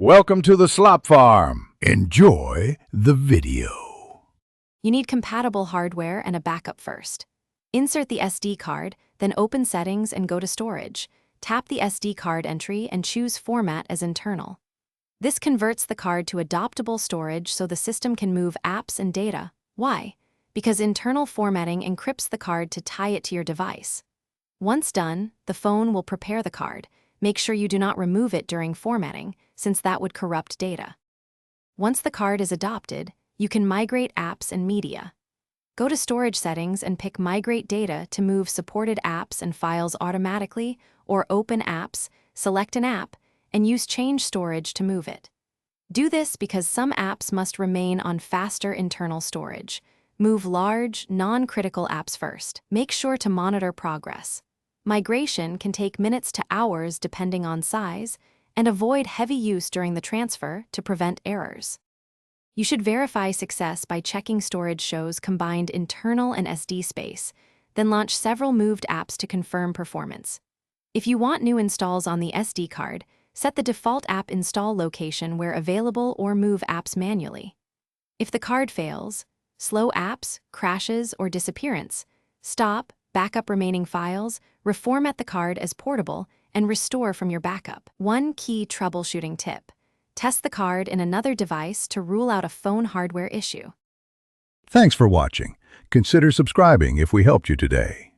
Welcome to the Slop Farm. Enjoy the video. You need compatible hardware and a backup first. Insert the SD card, then open Settings and go to Storage. Tap the SD card entry and choose Format as internal. This converts the card to adoptable storage so the system can move apps and data. Why? Because internal formatting encrypts the card to tie it to your device. Once done, the phone will prepare the card. Make sure you do not remove it during formatting, since that would corrupt data. Once the card is adopted, you can migrate apps and media. Go to Storage Settings and pick Migrate Data to move supported apps and files automatically, or Open Apps, select an app, and use Change Storage to move it. Do this because some apps must remain on faster internal storage. Move large, non-critical apps first. Make sure to monitor progress. Migration can take minutes to hours depending on size, and avoid heavy use during the transfer to prevent errors. You should verify success by checking storage shows combined internal and SD space, then launch several moved apps to confirm performance. If you want new installs on the SD card, set the default app install location where available or move apps manually. If the card fails, slow apps, crashes, or disappearance, stop, backup remaining files, reformat the card as portable, and restore from your backup. One key troubleshooting tip: test the card in another device to rule out a phone hardware issue. Thanks for watching. Consider subscribing if we helped you today.